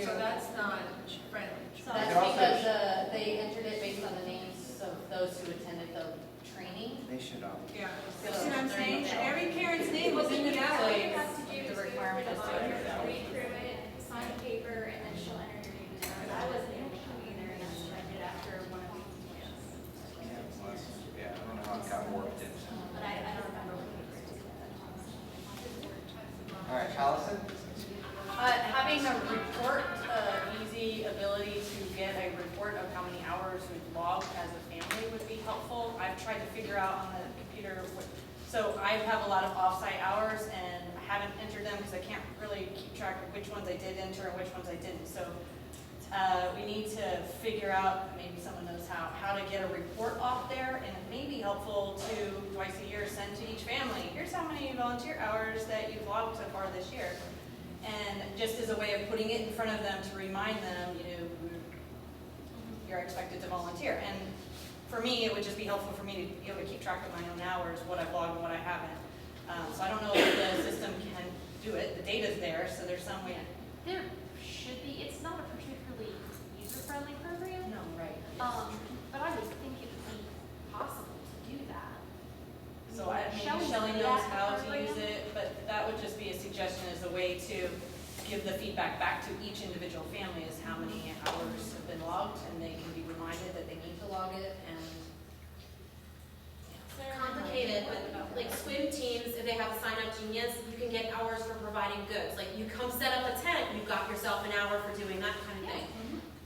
So that's not friendly. That's because they entered it based on the names of those who attended the training. They should all. Yeah. So See what I'm saying? they're- Every parent's name was in the So database. the requirement is to enter that. read through it, sign a paper, and then she'll enter your name in there. But I wasn't able to either, and that's what I did after one of these meetings. Yeah, I don't know how it got warped into. But I don't remember what paper it was. All right, Allison? Having a report, easy ability to get a report of how many hours we've logged as a family would be helpful. I've tried to figure out on the computer, so I have a lot of off-site hours and I haven't entered them because I can't really keep track of which ones I did enter and which ones I didn't. So we need to figure out, maybe someone knows how to get a report off there, and it may be helpful to twice a year send to each family. Here's how many volunteer hours that you've logged so far this year. And just as a way of putting it in front of them to remind them, you're expected to volunteer. And for me, it would just be helpful for me to be able to keep track of my own hours, what I've logged and what I haven't. So I don't know if the system can do it. The data's there, so there's some way. There should be, it's not a particularly user-friendly program, No, right. but I would think it would be possible to do that. So maybe Shelley Shelley did knows that how to program. use it, but that would just be a suggestion as a way to give the feedback back to each individual family is how many hours have been logged, and they can be reminded that they need to log it, and It's complicated, but like swim teams, if they have a sign up genius, you can get hours for providing goods. Like you come set up a tent, you've got yourself an hour for doing that kind of thing.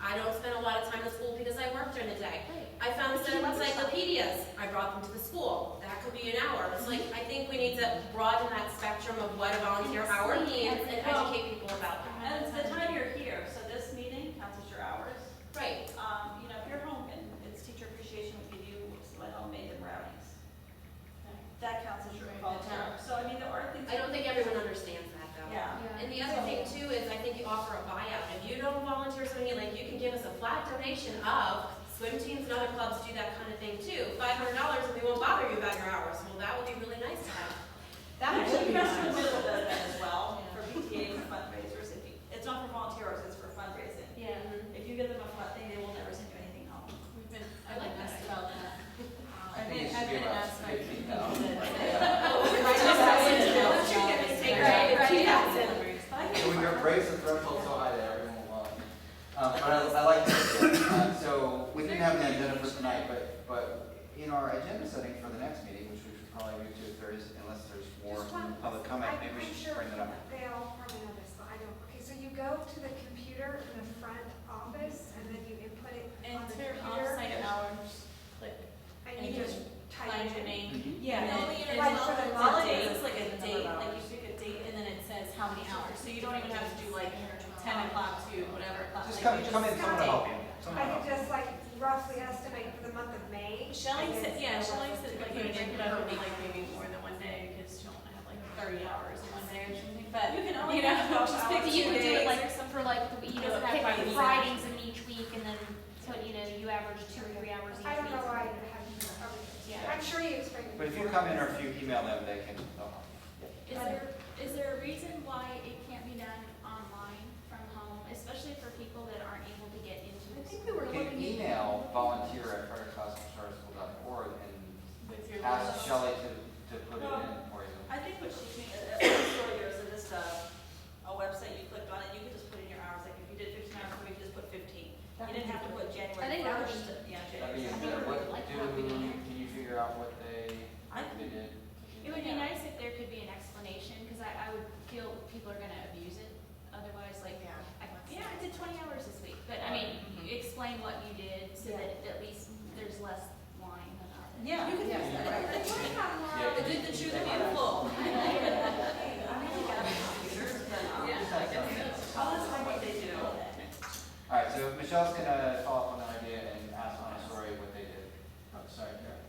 I don't spend a lot of time in school because I work during the day. I found a set of encyclopedias, I brought them to the school. That could be an hour. It's like, I think we need to broaden that spectrum of what a volunteer hour means and educate people about that. And it's the time you're here, so this meeting counts as your hours. Right. If you're home and it's teacher appreciation week and you went home, made them brownies, that counts as your volunteer hour. So, I mean, there are things. I don't think everyone understands that though. Yeah. And the other thing too is I think you offer a buyout. If you don't volunteer something, like you can give us a flat donation of swim teams and other clubs do that kind of thing too. $500 and we won't bother you about your hours. Well, that would be really nice to have. That actually, Crestwood does that as well for PTA and fundraisers. It's not for volunteer hours, it's for fundraising. Yeah. If you give them a flat thing, they will never send you anything home. I like that about that. I think it should be about 15 now. So we raise the threshold so high that everyone will love it. But I like this. So we didn't have an agenda for tonight, but in our agenda setting for the next meeting, which we should probably move to if there is, unless there's more public comment, maybe we should bring that up. They all probably know this, but I don't. Okay, so you go to the computer in the front office, and then you input it on the Enter computer, offsite hours, click. and you just type Find it your in. name. Yeah. And Like it's for the a volleyball, date, it's like a it's a date, number of like you pick a date and then it says how many hours. So you don't even have to do like 10 o'clock to whatever o'clock. Just Like, come you in, someone will help you. Someone I will help could you. just like roughly estimate for the month of May. Shelley and said, then yeah, see Shelley what- said like you break it up in like maybe more than one day because she'll only have like 30 hours in one day or something. But You can only you know, have 12 just hours. pick So you two could do it days like or something. for like the week, you Do know, it pick by week. Fridays in each week, and then so you average 2 or 3 hours each I don't know week. why I haven't covered this. Yeah. I'm sure you explained it. But if you before. come in or if you email them, they'll help you. Is there a reason why it can't be done online from home, especially for people that aren't able to get into I it? think we were You can looking at. email volunteer@frederickclassicalcharterschool.org and ask Shelley to put it in for you. I think what she means, there's just a website you clicked on and you could just put in your hours. Like if you did 15 hours a week, you just put 15. You didn't have to put January 1st. I think that would be- Yeah, That'd be January. I think what we would like that to be in there. can you figure out what they did? It would be nice if there could be an explanation, because I would feel people are gonna abuse it, otherwise, like, yeah, I did 20 hours this week, but I mean, explain what you did, so that at least there's less lying about it. Yeah. You can fix that, right? But what about more? Yeah. The good, the true, the beautiful. Tell us what they do. All right, so Michelle's gonna follow up on that idea and ask Montessori what they did. Oh, sorry, Karen.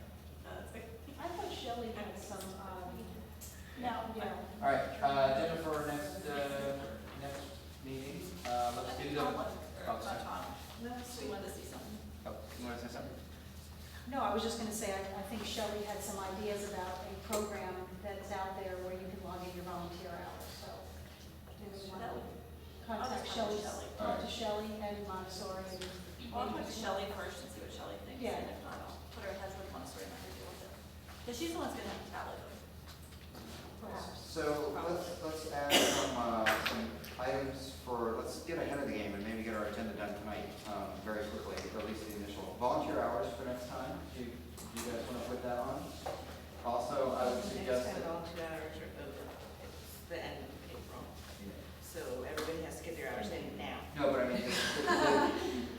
I thought Shelley had some, no, yeah. All right, agenda for next meeting, let's do the. Oh, sorry. No, so we wanted to see something. Oh, you want to say something? No, I was just gonna say, I think Shelley had some ideas about a program that's out there where you can log in your volunteer hours, so. Maybe we want That to would- contact I'll just Shelley. All right. Shelley and Montessori and. Well, I'll talk to Shelley first and see what Shelley thinks, Yeah. and if not, I'll put her heads with Montessori and let her deal with it. Because she's the one that's gonna have to tablet them. So let's add some items for, let's get ahead of the game and maybe get our agenda done tonight, very quickly, or at least the initial. Volunteer hours for next time, do you guys want to put that on? Also, I would suggest that. All 2 hours are over. It's the end of April. So everybody has to get their hours in now. No, but I mean,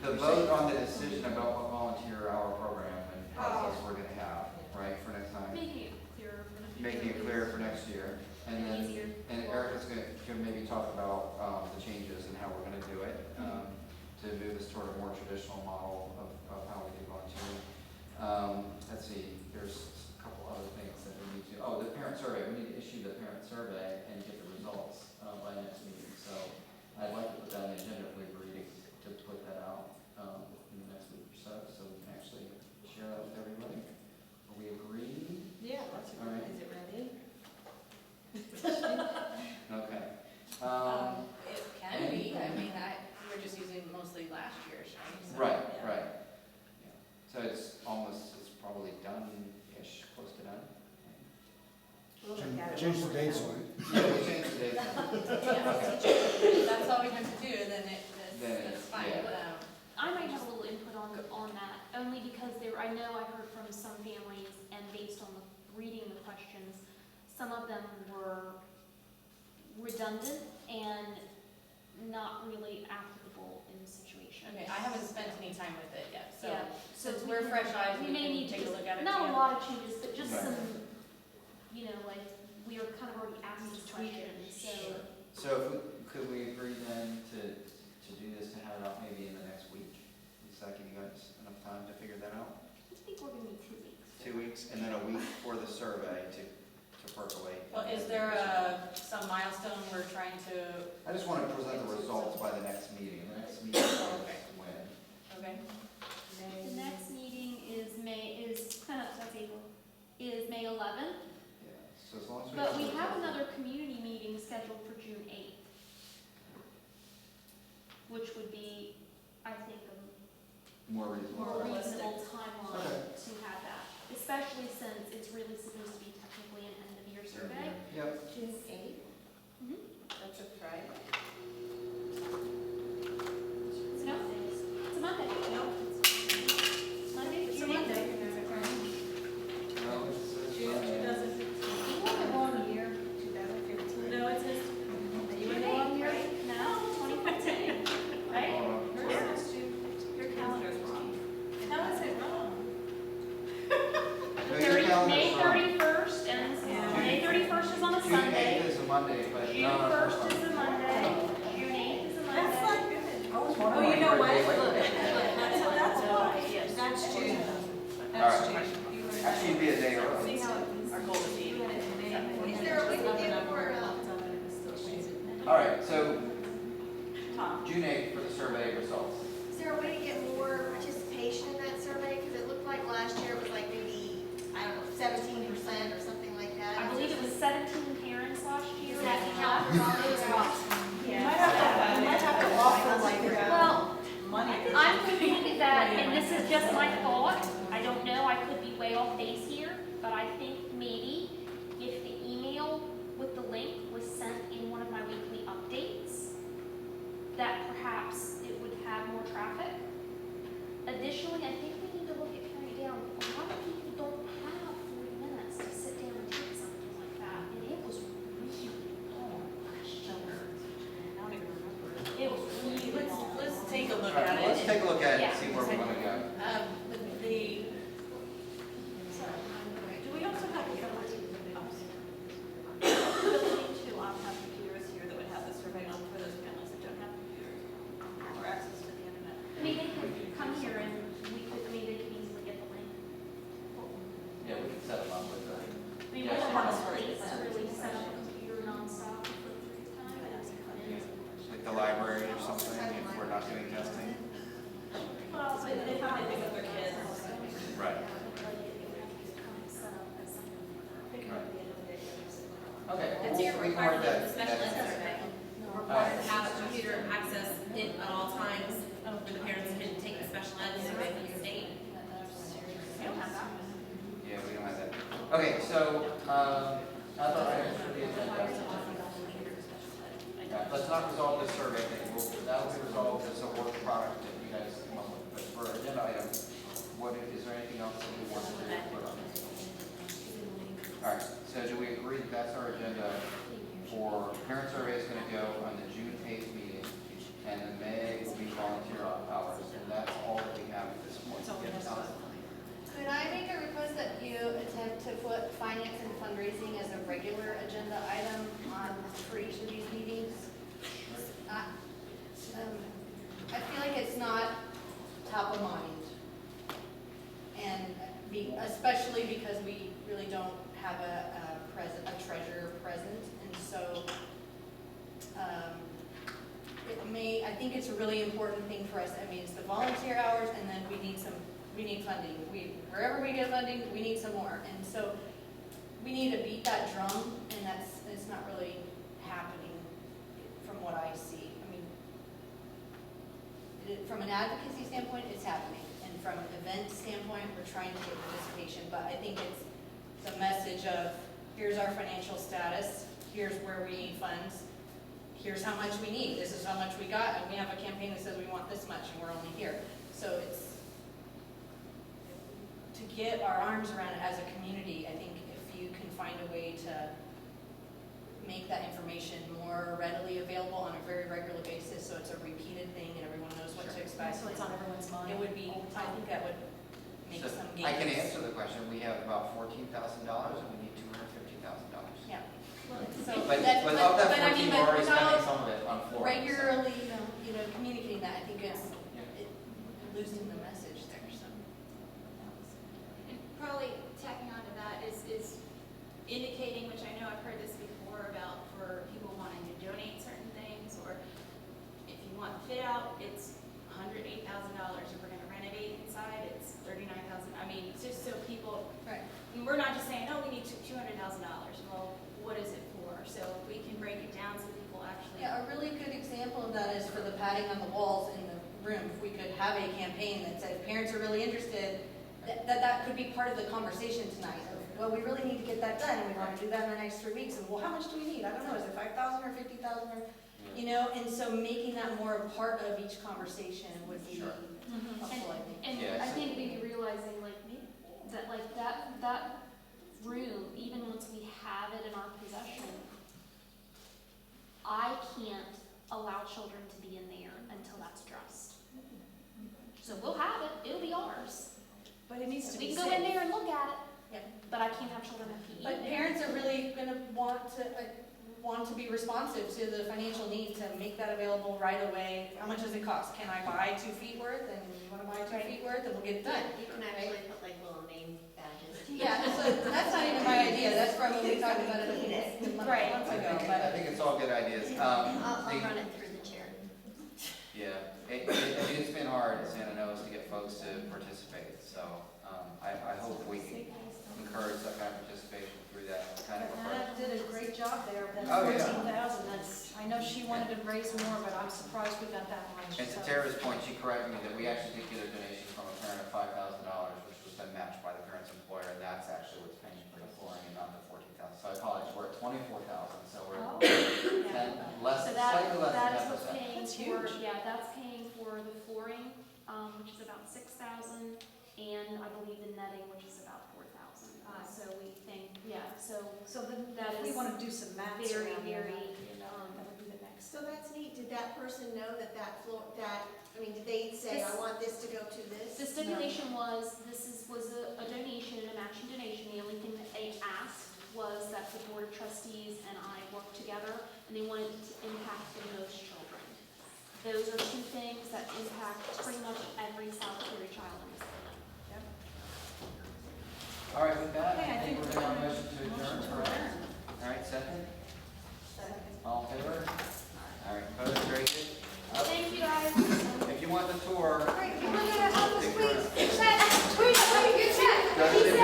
the vote on the decision about what volunteer hour program and process we're gonna have, right, for next time. Making it clearer for the future. Making it clear for next year. And then, Easier. and Erica's gonna maybe talk about, the changes and how we're gonna do it, to move us toward a more traditional model of how we do volunteering. Let's see, there's a couple other things that we need to, the parent survey, we need to issue the parent survey and get the results, by next meeting. So I'd like to put that on the agenda if we agree to put that out, in the next week or so we can actually share that with everybody. Are we agreed? Yeah, that's All right. Is it ready? Okay. It can be, I mean, we're just using mostly last year's, right? So, Right, yeah. right. Yeah. So it's probably done-ish, close to done. We'll look at it Change one the more dates time. on it. Yeah, we changed the date. If that's all we have to do, then Then that's fine. yeah. I might have a little input on that, only because I know I heard from some families, and based on reading the questions, some of them were redundant and not really applicable in the situation. Okay, I haven't spent any time with it yet, so Yeah. since we're fresh eyes, We we may can need to take a just- look at it. Not a together. lot of changes, but just Right. some, like, we are kind of already asking these questions, so. So could we agree then to do this, to have it out maybe in the next week? Is that give you guys enough time to figure that out? I think we're gonna need 2 weeks. 2 weeks, and then a week for the survey to percolate. Well, is there some milestone we're trying to, I just want to present the results by the next meeting. The next meeting is when? okay? The next meeting is that's April, is May 11th, Yeah, so as long as we. but we have another community meeting scheduled for June 8th, which would be, I think, a More reasonable. more More reasonable timeline Okay. to have that, especially since it's really supposed to be technically an end-of-year survey. Yep. June 8th? Mhm. That's a Friday? It's no, it's a Monday. Monday, June 8th. No, it's June Friday. 2015. You want the wrong year, 2015. No, it says, You in the wrong year? No, 2015, right? Hold on. your calendar's wrong. How is it wrong? No, your calendar's May wrong. 31st, and May 31st is on a June Sunday. 8th is a Monday, but June not on 1st is a Monday, June 8th is a That's Monday. not good. Oh, you know what? So that's why. Yes. That's June. All right. Actually, it'd be a day early. See how our goal is to eat. Is there a way to get more, All right, so Tom. June 8th for the survey results. Is there a way to get more participation in that survey? Because it looked like last year it was like maybe, I don't know, 17% or something like that. I believe it was 17 parents last year. Does that count for all those? Might have to offer like Well, money. I'm thinking that, and this is just my thought, I don't know, I could be way off base here, but I think maybe if the email with the link was sent in one of my weekly updates, that perhaps it would have more traffic. Additionally, I think we need to look at paring it down. A lot of people don't have 40 minutes to sit down and take something like that, and it was really long last year. I don't even remember. It was really long. Let's take a look All right, at it. let's take a look at it Yeah. and see where we want to go. Do we also have ability to have computers here that would have the survey on for those families that don't have computers or access to the internet? I mean, they could come here and they could easily get the link. Yeah, we can set them up with that. I mean, we Yeah, don't sure. have a place to really set up a computer nonstop for the free time. Like the library or something, if we're not doing testing. Well, they probably pick up their kids. Right. Okay. That's we'll- your we can requirement mark of the that. special ed survey. Required to have a computer access at all times. Okay, so, other items for the agenda. Yeah, let's not resolve this survey thing, that will be resolved as a work product that you guys come up with, but for agenda items, is there anything else that we want to put on? Alright, so do we agree that that's our agenda for parent survey is gonna go on the June 8th meeting, and the May will be volunteer hours, and that's all that we have at this point. Could I make a request that you attempt to put finance and fundraising as a regular agenda item on, for each of these meetings? I feel like it's not top of mind. And especially because we really don't have a treasurer present, and so, I think it's a really important thing for us. I mean, it's the volunteer hours, and then we need funding. Wherever we get funding, we need some more. And so we need to beat that drum, and it's not really happening from what I see. I mean, from an advocacy standpoint, it's happening. And from an event standpoint, we're trying to get participation. But I think it's the message of, here's our financial status, here's where we need funds, here's how much we need, this is how much we got, and we have a campaign that says we want this much, and we're only here. So it's to get our arms around it as a community. I think if you can find a way to make that information more readily available on a very regular basis, so it's a repeated thing and everyone knows what to expect. So it's on everyone's mind. It would be, I think that would make So some gains. I can answer the question, we have about $14,000 and we need $250,000. Yeah. So But that, of that but I mean, 14, we're already spending without some of it on flooring. regularly, communicating that, I think it's Yeah. losing the message there, so. And probably tacking onto that is indicating, which I know I've heard this before about for people wanting to donate certain things, or if you want the fit out, it's $108,000. If we're gonna renovate inside, it's $39,000. I mean, it's just so people, Right. and we're not just saying, oh, we need $200,000. Well, what is it for? So if we can break it down so people actually. Yeah, a really good example of that is for the padding on the walls in the room. If we could have a campaign that said, parents are really interested, that could be part of the conversation tonight. Of, well, we really need to get that done, and we want to do that in the next 3 weeks, and well, how much do we need? I don't know, is it 5,000 or 50,000 or, and so making that more a part of each conversation would be Sure. helpful, I think. And Yeah, I so- think maybe realizing that room, even once we have it in our possession, I can't allow children to be in there until that's addressed. So we'll have it, it'll be ours. But it needs to We be can go in safe. there and look at it, Yep. but I can't have children have PE. But parents are really gonna want to be responsive to the financial need to make that available right away. How much does it cost? Can I buy 2 feet worth? And you wanna buy 2 feet worth, and we'll get it done. You can actually put like little name badges. Yeah, so that's not even my idea, that's from when we talked about it Right. months I ago, think, but. I think it's all good ideas. I'll run it through the chair. Yeah, it's been hard at Santa Ynez to get folks to participate, so I hope we can encourage that kind of participation through that kind of approach. Hannah did a great job there, that Oh, yeah. 14,000, I know she wanted to raise more, but I'm surprised we got that much. And to so. Tara's point, she corrected me that we actually did get a donation from a parent of $5,000, which was then matched by the parent's employer, and that's actually what's paying for the flooring and not the 14,000. So I apologize, we're at 24,000, so we're Oh. slightly less than That's 10%. what's paying That's for, huge. yeah, that's paying for the flooring, which is about 6,000, and I believe the netting, which is about 4,000. So we think, So then, That if we is want to do some math very, around there, very, that would be the next. So that's neat, did that person know that did they say, I want this to go to this? the stipulation was, was a donation, a matching donation. The only thing that they asked was that the board of trustees and I work together, and they wanted it to impact the most children. Those are two things that impact pretty much every solitary child in this building. All right, with that, Okay, I think we're going to have a motion to adjourn, correct? All right, second? All in favor? All right, opposed, very good. Thank you, guys. If you want the tour, Great, you want to help us, Take please? care. Chat, tweet, your chat. does it,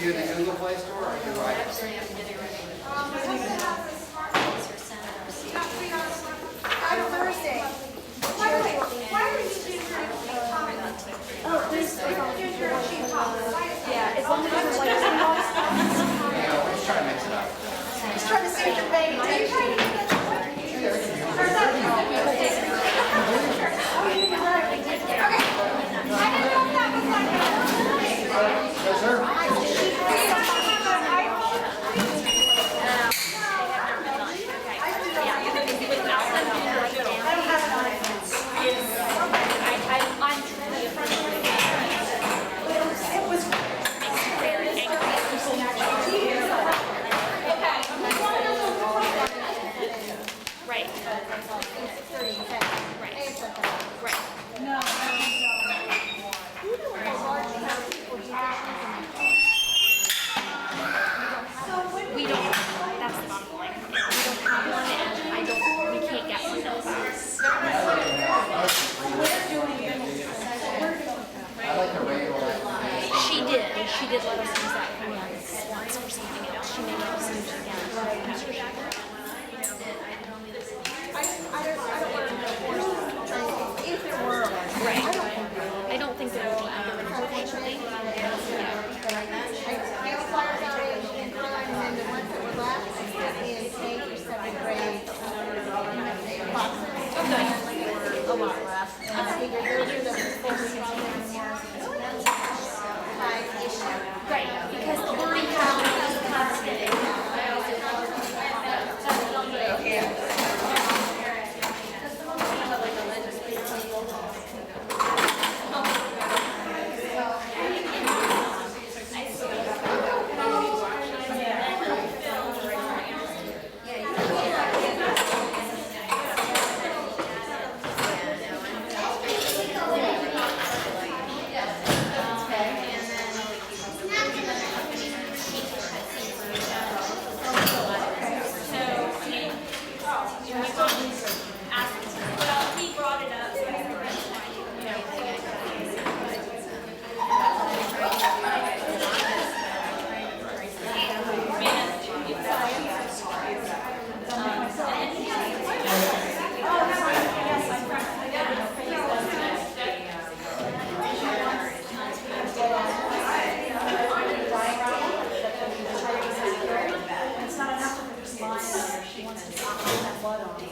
you the Google Play Store or you write? My husband has a smartphone. Not tweet on a smartphone. On Thursday. By the way, why are you doing your comment? Oh, there's. You're doing your sheet top. Why is that? Yeah, as long as it's like. she did let us use that once for something else. She made us use it again. I don't want to force it. If there were, Right. I don't think there will be either, unfortunately. I have flyers out in Caroline, and then the ones that were left is K for seventh grade boxes. A lot left. And I figured those are the Right, because the one we have is constant. It's not enough to just lie there. She wants to put that blood on it.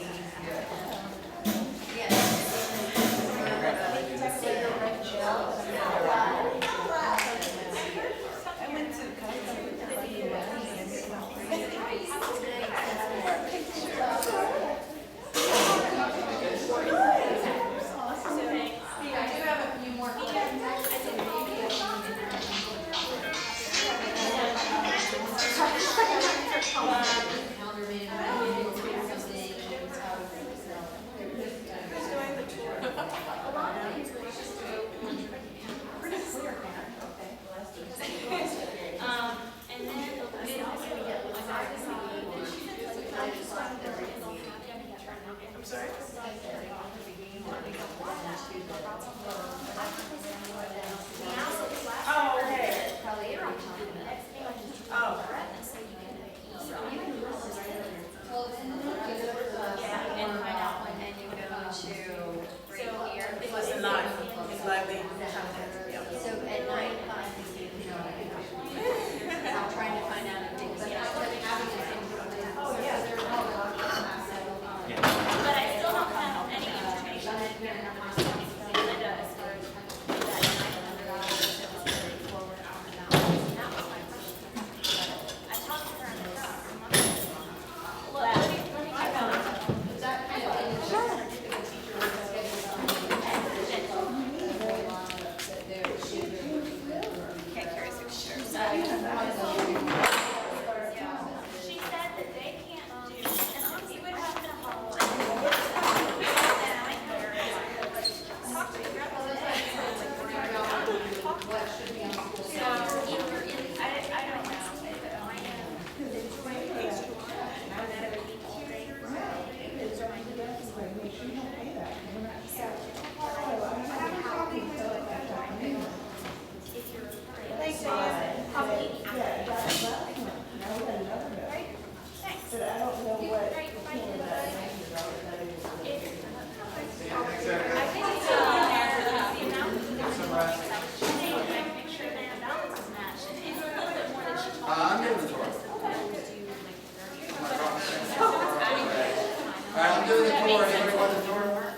I'm doing the tour. Anybody want the tour?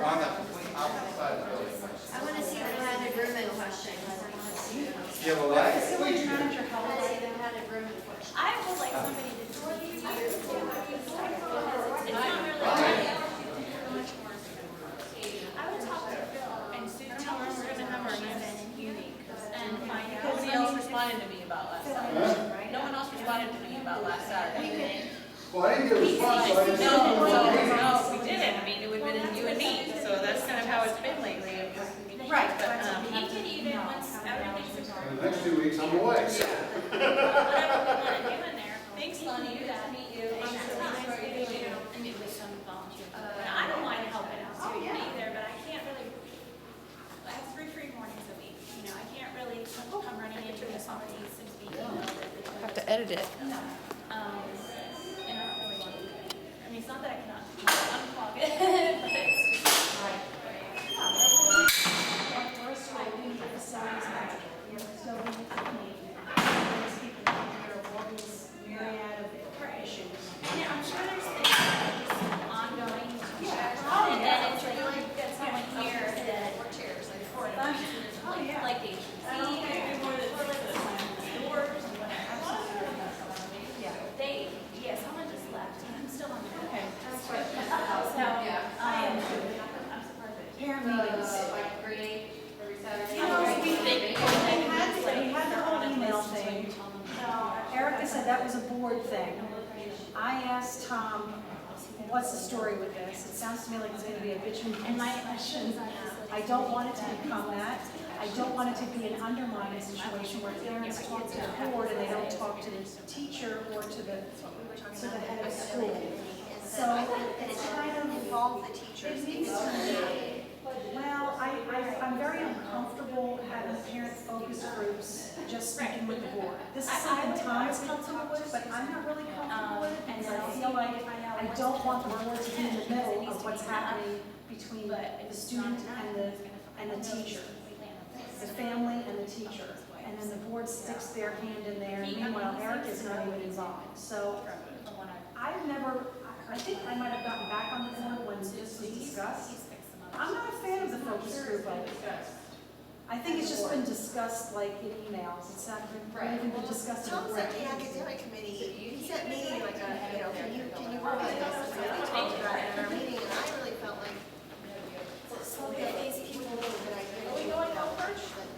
On the opposite side of the building. I want to see the padded room in question. You have a what? Facility manager, I want to see the padded room in question. I would like somebody to do these years. It's not really. I would talk to Bill and tell her we're gonna have our event in unique and find out. Nobody else responded to me about last Saturday. No one else responded to me about last Saturday. Well, I didn't get a response, so I didn't. No, we didn't. I mean, it would have been you and me, so that's kind of how it's been lately. Right, But, he can even, once everything's In approved, the next 2 weeks, I'm away. whatever we wanna do in there. Thanks, we can Lonnie. do that. Meet you. And sometimes they do, and meet with some volunteers. And I don't mind helping out students either, but I can't really, I have 3 free mornings a week, you know, I can't really come edit it. And I don't really want to do it. I mean, it's not that I cannot unplug it, but it's just. Right. We're a school, we need a facilities manager, we have a facilities committee, there's people taking care of all these myriad of issues. And I'm sure there's things that are just ongoing, and then it's like, you've got someone here that. Or chairs, like. For like the HBC, or the doors, and whatever. Yeah. Someone just left, and I'm still on there. Okay. So, I'm surprised that. Parent meetings. grade every Saturday. You know, we We had the whole email thing. Erica said that was a board thing. I asked Tom, what's the story with this? It sounds to me like it's gonna be a bitchin' And my questions are just like. I don't want it to become that. I don't want it to be an undermining situation where parents talk to the board and they don't talk to the teacher or to the head of school. So it's kind of, Involve the teachers. well, I'm very uncomfortable having parent focus groups just speaking with the board. This is something Tom is comfortable with, but I'm not really comfortable with it because I feel like I don't want the board to be in the middle of what's happening between the student and the teacher, the family and the teacher. And then the board sticks their hand in there, and meanwhile Eric is not even involved. So I think I might have gotten back on the board when this was discussed. I'm not a fan of the focus group like this. I think it's just been discussed like in emails. It's not even been discussed in a Tom board. sent the academic committee, he sent me like a, can you work on this? And we talked about it in our meeting, and I really felt like, so get these people that I really don't know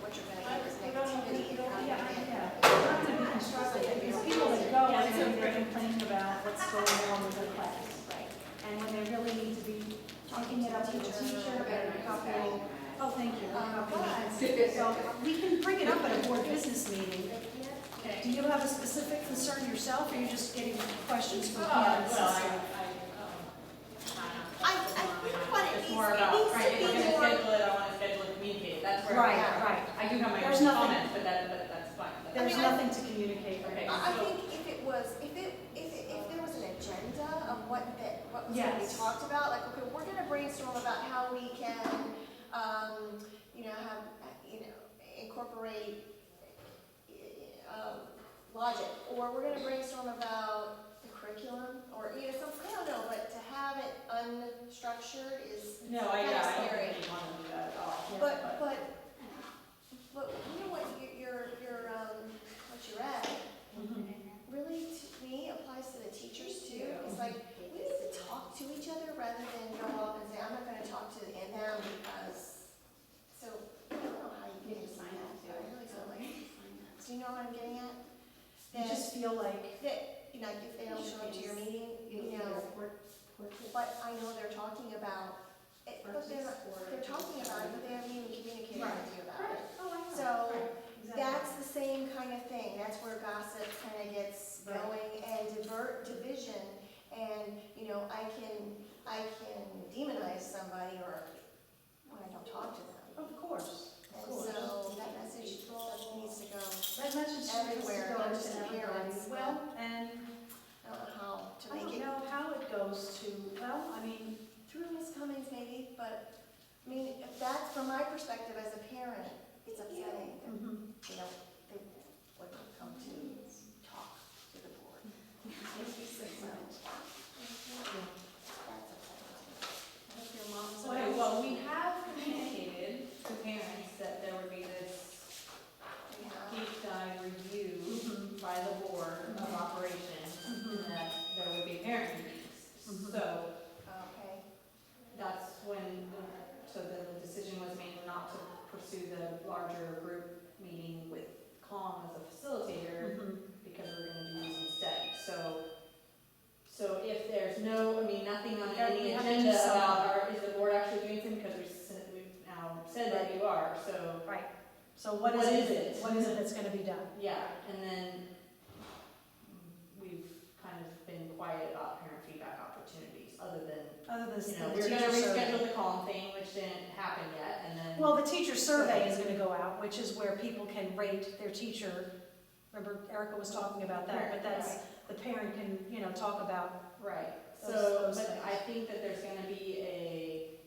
what you're gonna get is negativity and how you're gonna get. Yeah, it's not to be constructive, because people that go and they're complaining about what's going on with their class. And when they really need to be taking it up to the teacher and copying, oh, thank you, so we can bring it up at a board business meeting. Do you have a specific concern yourself, or are you just getting questions from parents? I think what it It's needs, more it about, needs right, to if you're be gonna more. schedule it, I wanna schedule it, communicate, that's where. Right, right. I do have my There's own nothing- comments, but that's fine. There's nothing to communicate. Okay. I think if it was, if there was an agenda of what was gonna be Yes. talked about, like, okay, we're gonna brainstorm about how we can, have, incorporate, logic, or we're gonna brainstorm about the curriculum, or, I don't know, but to have it unstructured is No, kind of I don't scary. think you wanna do that at all. But you know what what you're at, really to me applies to the teachers too. It's like, we need to talk to each other rather than go off and say, I'm not gonna talk to them because, so, I don't know how you can sign that too. I really feel like, do you know what I'm getting at? You just feel like. That, if they don't show up to your meeting, but I know they're talking about it, but they're talking about it, but they haven't even communicated with you about it. So, that's the same kind of thing, that's where gossip kind of gets going and division, and, I can demonize somebody or when I don't talk to them. Of course. And so, that message needs to go That message everywhere, not just to everybody. parents. Well, and I don't know how to I make don't it. know how it goes to, Through Ms. Cummings maybe, but, if that's, from my perspective as a parent, it's upsetting that, they wouldn't come to talk to the board. That's upsetting to me. Okay, well, we have communicated to parents that there would be this deep dive review by the board of operations, and that there would be parent meetings. So, Okay. that's when, so then the decision was made not to pursue the larger group meeting with COM as a facilitator, because we're gonna do these instead. So if there's nothing on any We haven't agenda decided. about, is the board actually doing something, because we've now said that you are, so, right, so what What is is it? What is it that's gonna be done? yeah, and then we've kind of been quiet about parent feedback opportunities, other than, Other than we the were gonna teacher reschedule survey. the COM thing, which didn't happen yet, and then. Well, the teacher survey is gonna go out, which is where people can rate their teacher Remember Erica was talking about that, but that's, the parent can, you know, talk about. Right, Those but things. I think that there's gonna be a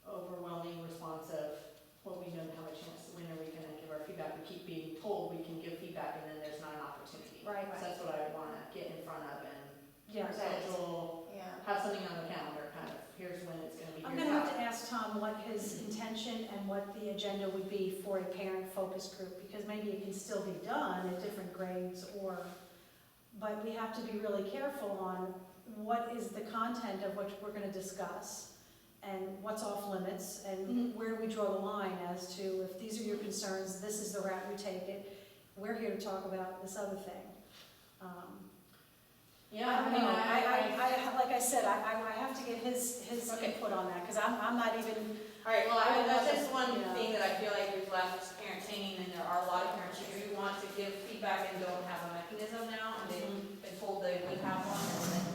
overwhelming response of, well, we don't have a chance, when are we gonna give our feedback? We keep being told we can give feedback and then there's not an opportunity. Right. So that's what I wanna get in front of and Yeah. schedule, Yeah. have something on the calendar, kind of, here's when it's gonna be. I'm here's gonna have how. to ask Tom what his intention and what the agenda would be for a parent focus group, because maybe it can still be done at different grades but we have to be really careful on what is the content of what we're gonna discuss and what's off limits and where do we draw the line as to if these are your concerns, this is the route we take it. We're here to talk about this other thing. Yeah, I don't know, like I said, I have to get his Okay. input on that, because I'm not even, all right, well, I don't that's know. just one Yeah. thing that I feel like we've left parents hanging, and there are a lot of parents who want to give feedback and don't have a mechanism now, and they've been told they would have one, and then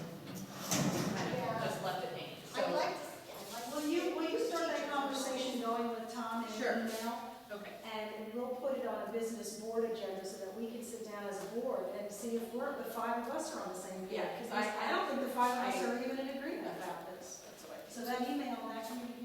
kind of just left it hanging, so. I'd like to. will you start that conversation going with Tom in Sure. an email? Okay. And we'll put it on a business board agenda so that we can sit down as a board and see if the five of us are on the same page. Yeah, Because I don't think the five of us are even in agreement about this. That's what I think. So that email, that communication